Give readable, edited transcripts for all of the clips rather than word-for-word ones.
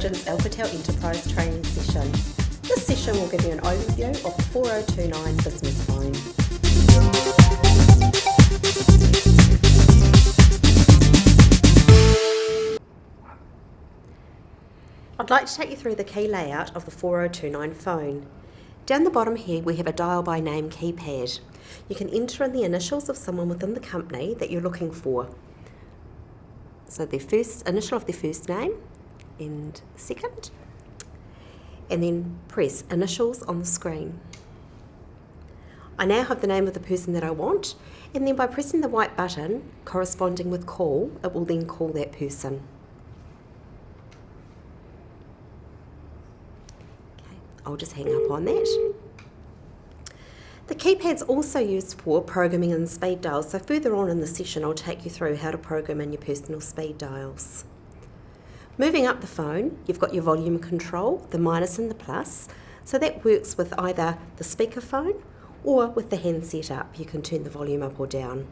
Cogen's Alcatel Enterprise training session. This session will give you an overview of the 4029 business phone. I'd like to take you through the key layout of the 4029 phone. Down the bottom here we have a dial by name keypad. You can enter in the initials of someone within the company that you're looking for. So the first initial of their first name and second, and then press initials on the screen. I now have the name of the person that I want, and then by pressing the white button corresponding with call, it will then call that person. Okay, I'll just hang up on that. The keypad's also used for programming in speed dials, so further on in the session I'll take you through how to program in your personal speed dials. Moving up the phone, you've got your volume control, the minus and the plus, so that works with either the speakerphone or with the handset up. You can turn the volume up or down.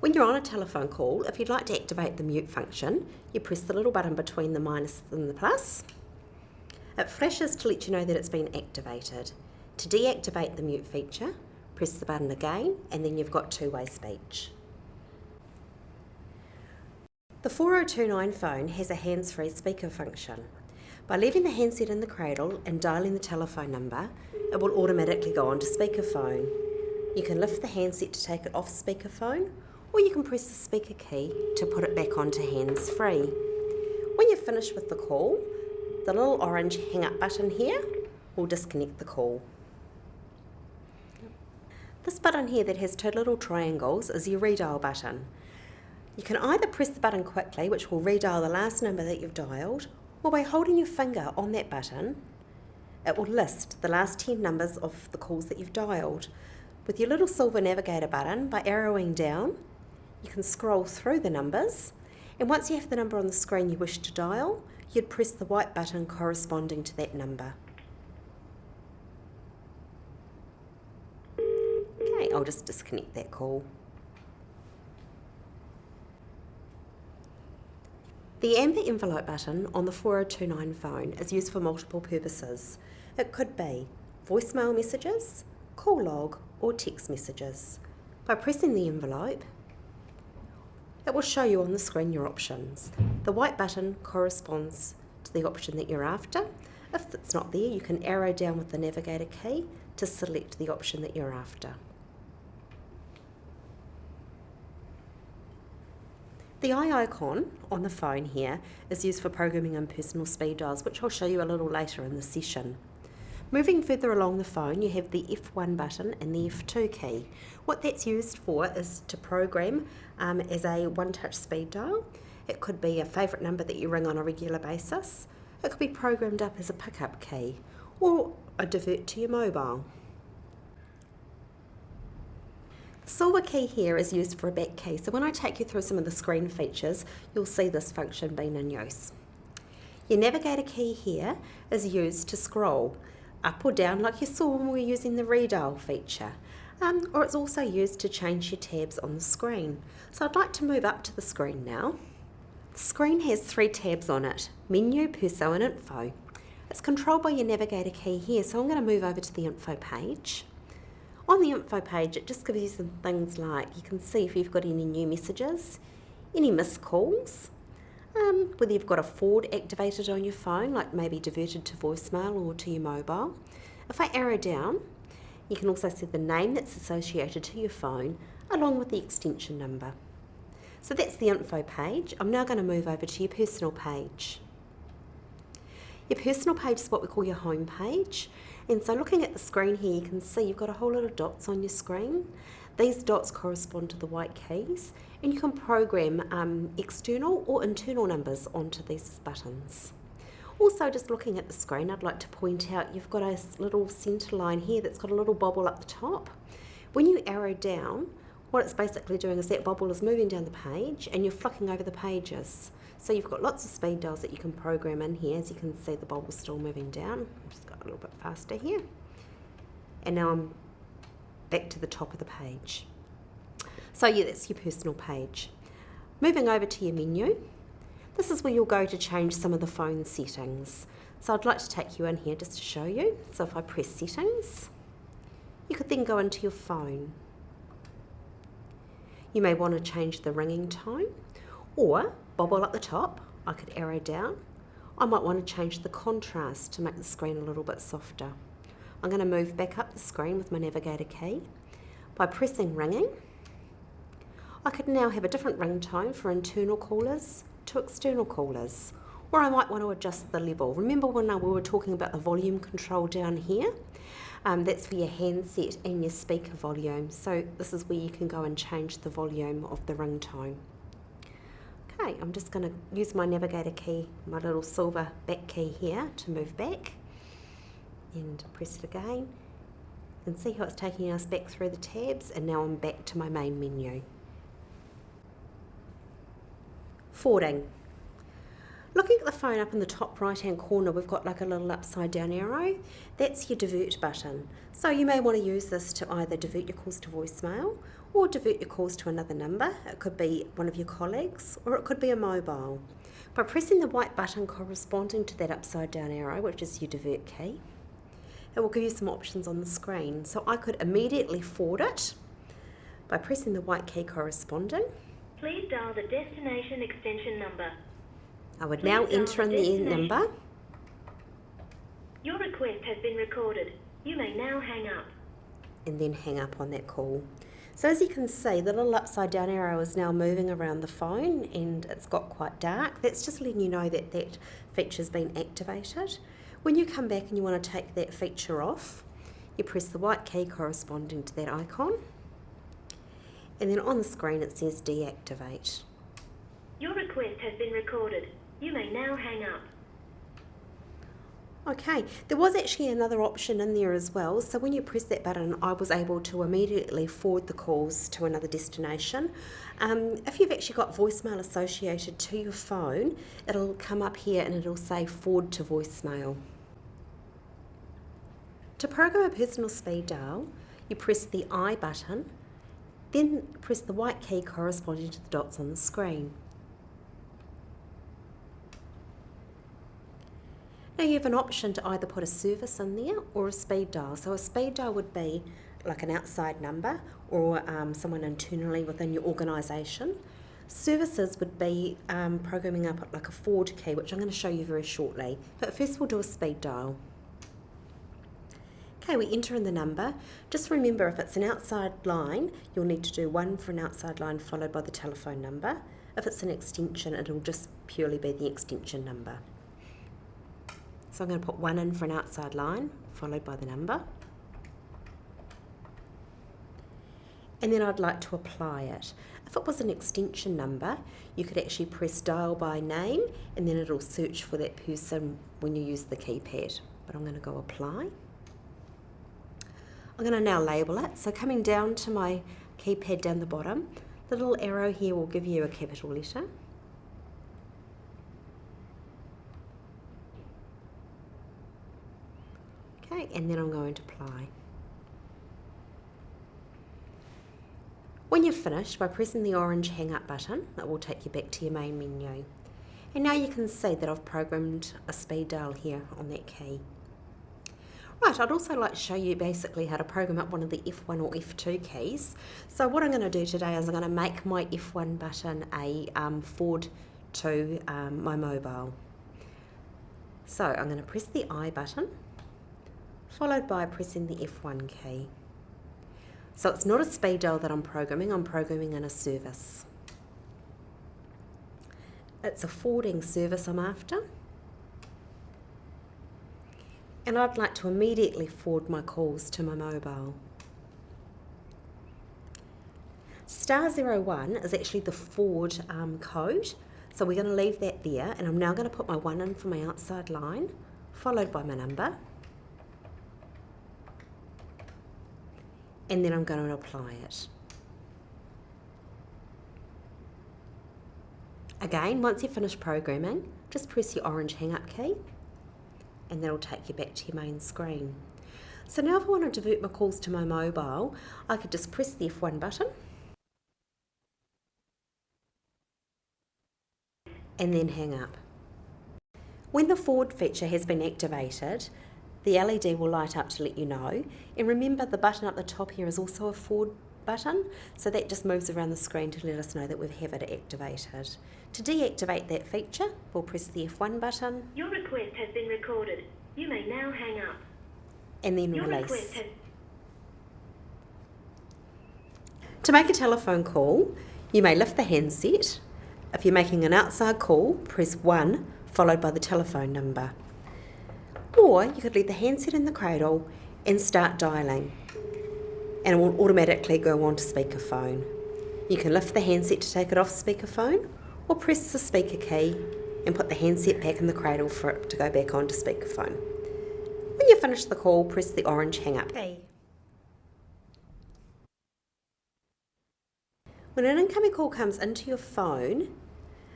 When you're on a telephone call, if you'd like to activate the mute function, you press the little button between the minus and the plus. It flashes to let you know that it's been activated. To deactivate the mute feature, press the button again, and then you've got two-way speech. The 4029 phone has a hands-free speaker function. By leaving the handset in the cradle and dialing the telephone number, it will automatically go onto speakerphone. You can lift the handset to take it off speakerphone, or you can press the speaker key to put it back onto hands-free. When you're finished with the call, the little orange hang up button here will disconnect the call. This button here that has two little triangles is your redial button. You can either press the button quickly, which will redial the last number that you've dialed, or by holding your finger on that button, it will list the last 10 numbers of the calls that you've dialed. With your little silver Navigator button, by arrowing down, you can scroll through the numbers, and once you have the number on the screen you wish to dial, you'd press the white button corresponding to that number. Okay, I'll just disconnect that call. The amber envelope button on the 4029 phone is used for multiple purposes. It could be voicemail messages, call log, or text messages. By pressing the envelope, it will show you on the screen your options. The white button corresponds to the option that you're after. If it's not there, you can arrow down with the Navigator key to select the option that you're after. The eye icon on the phone here is used for programming in personal speed dials, which I'll show you a little later in the session. Moving further along the phone, you have the F1 button and the F2 key. What that's used for is to program as a one-touch speed dial. It could be a favourite number that you ring on a regular basis. It could be programmed up as a pickup key or a divert to your mobile. The silver key here is used for a back key, so when I take you through some of the screen features, you'll see this function being in use. Your Navigator key here is used to scroll up or down like you saw when we were using the redial feature, or it's also used to change your tabs on the screen. So I'd like to move up to the screen now. The screen has 3 tabs on it: Menu, Perso and Info. It's controlled by your Navigator key here, so I'm going to move over to the Info page. On the Info page, it just gives you some things like, you can see if you've got any new messages, any missed calls, whether you've got a forward activated on your phone, like maybe diverted to voicemail or to your mobile. If I arrow down, you can also see the name that's associated to your phone, along with the extension number. So that's the Info page. I'm now going to move over to your Personal page. Your Personal page is what we call your home page. And so looking at the screen here, you can see you've got a whole lot of dots on your screen. These dots correspond to the white keys, and you can program external or internal numbers onto these buttons. Also, just looking at the screen, I'd like to point out you've got a little centre line here that's got a little bobble up the top. When you arrow down, what it's basically doing is that bobble is moving down the page and you're flicking over the pages. So you've got lots of speed dials that you can program in here. As you can see, the bobble's still moving down. I've just got a little bit faster here. And now I'm back to the top of the page. So yeah, that's your Personal page. Moving over to your menu. This is where you'll go to change some of the phone settings. So I'd like to take you in here just to show you. So if I press settings, you could then go into your phone. You may want to change the ringing tone or bobble at the top. I could arrow down. I might want to change the contrast to make the screen a little bit softer. I'm going to move back up the screen with my Navigator key. By pressing ringing, I could now have a different ringtone for internal callers to external callers. Or I might want to adjust the level. Remember when we were talking about the volume control down here? That's for your handset and your speaker volume. So this is where you can go and change the volume of the ringtone. Okay, I'm just going to use my Navigator key, my little silver back key here to move back and press it again. And see how it's taking us back through the tabs, and now I'm back to my main menu. Forwarding. Looking at the phone up in the top right hand corner, we've got like a little upside down arrow. That's your divert button. So you may want to use this to either divert your calls to voicemail or divert your calls to another number. It could be one of your colleagues or it could be a mobile. By pressing the white button corresponding to that upside down arrow, which is your divert key, it will give you some options on the screen. So I could immediately forward it by pressing the white key corresponding. Please dial the destination extension number. I would now enter in the number. Your request has been recorded. You may now hang up. And then hang up on that call. So as you can see, the little upside down arrow is now moving around the phone and it's got quite dark. That's just letting you know that that feature's been activated. When you come back and you want to take that feature off, you press the white key corresponding to that icon. And then on the screen it says deactivate. Your request has been recorded. You may now hang up. Okay, there was actually another option in there as well. So when you press that button, I was able to immediately forward the calls to another destination. If you've actually got voicemail associated to your phone, it'll come up here and it'll say forward to voicemail. To program a personal speed dial, you press the I button, then press the white key corresponding to the dots on the screen. Now you have an option to either put a service in there or a speed dial. So a speed dial would be like an outside number or someone internally within your organisation. Services would be programming up like a forward key, which I'm going to show you very shortly. But first we'll do a speed dial. Okay, we enter in the number. Just remember, if it's an outside line, you'll need to do 1 for an outside line followed by the telephone number. If it's an extension, it'll just purely be the extension number. So I'm going to put 1 in for an outside line, followed by the number. And then I'd like to apply it. If it was an extension number, you could actually press dial by name, and then it'll search for that person when you use the keypad. But I'm going to go apply. I'm going to now label it. So coming down to my keypad down the bottom, the little arrow here will give you a capital letter. Okay, and then I'm going to apply. When you're finished, by pressing the orange hang up button, that will take you back to your main menu. And now you can see that I've programmed a speed dial here on that key. Right, I'd also like to show you basically how to program up one of the F1 or F2 keys. So what I'm going to do today is I'm going to make my F1 button a forward to my mobile. So I'm going to press the I button, followed by pressing the F1 key. So it's not a speed dial that I'm programming in a service. It's a forwarding service I'm after. And I'd like to immediately forward my calls to my mobile. *01 is actually the forward code. So we're going to leave that there, and I'm now going to put my 1 in for my outside line, followed by my number. And then I'm going to apply it. Again, once you've finished programming, just press your orange hang up key, and that'll take you back to your main screen. So now if I want to divert my calls to my mobile, I could just press the F1 button. and then hang up. When the forward feature has been activated, the LED will light up to let you know. And remember, the button up the top here is also a forward button, so that just moves around the screen to let us know that we have it activated. To deactivate that feature, we'll press the F1 button. Your request has been recorded. You may now hang up. And then Your release. request has... To make a telephone call, you may lift the handset. If you're making an outside call, press 1 followed by the telephone number. Or you could leave the handset in the cradle and start dialing, and it will automatically go on to speakerphone. You can lift the handset to take it off speakerphone, or press the speaker key and put the handset back in the cradle for it to go back onto speakerphone. When you finish the call, press the orange hang up key. When an incoming call comes into your phone,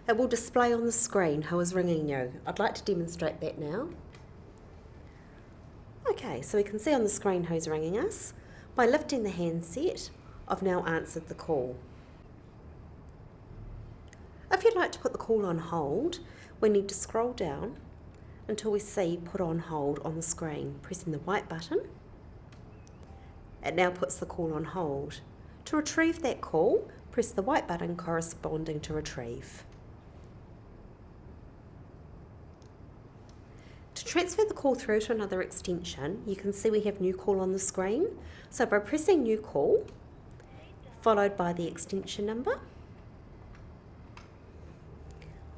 it will display on the screen who is ringing you. I'd like to demonstrate that now. Okay, so we can see on the screen who's ringing us. By lifting the handset, I've now answered the call. If you'd like to put the call on hold, we need to scroll down until we see Put on Hold on the screen. Pressing the white button, it now puts the call on hold. To retrieve that call, press the white button corresponding to retrieve. To transfer the call through to another extension, you can see we have New Call on the screen. So by pressing New Call, followed by the extension number,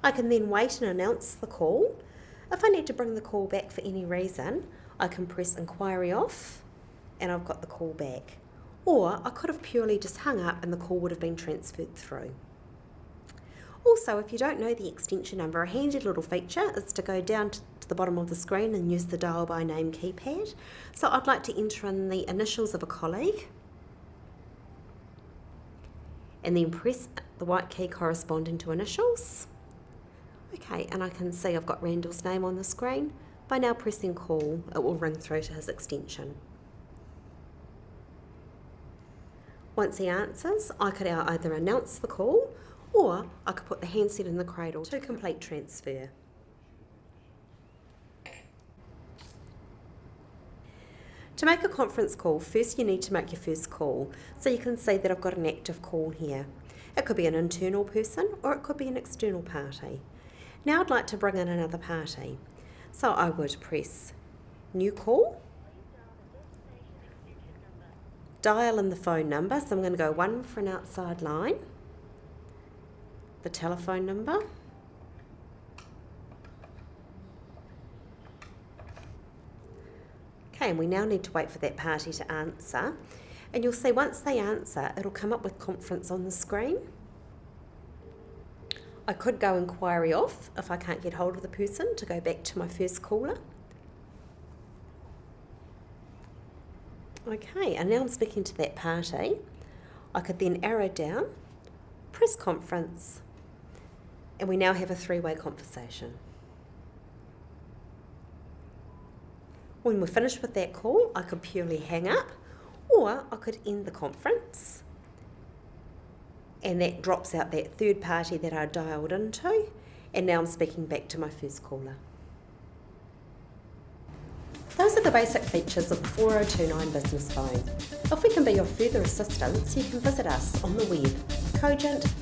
I can then wait and announce the call. If I need to bring the call back for any reason, I can press Inquiry Off and I've got the call back. Or I could have purely just hung up and the call would have been transferred through. Also, if you don't know the extension number, a handy little feature is to go down to the bottom of the screen and use the dial by name keypad. So I'd like to enter in the initials of a colleague and then press the white key corresponding to initials. Okay, and I can see I've got Randall's name on the screen. By now pressing call, it will ring through to his extension. Once he answers, I could either announce the call or I could put the handset in the cradle to complete transfer. To make a conference call, first you need to make your first call. So you can see that I've got an active call here. It could be an internal person or it could be an external party. Now I'd like to bring in another party. So I would press New Call, dial in the phone number. So I'm going to go 1 for an outside line, the telephone number, okay, and we now need to wait for that party to answer. And you'll see once they answer, it'll come up with conference on the screen. I could go Inquiry Off if I can't get hold of the person to go back to my first caller. Okay, and now I'm speaking to that party. I could then arrow down, press conference, and we now have a three-way conversation. When we're finished with that call, I could purely hang up, or I could end the conference, and that drops out that third party that I dialed into, and now I'm speaking back to my first caller. Those are the basic features of the 4029 business phone. If we can be of further assistance, you can visit us on the web, cogent.co.nz.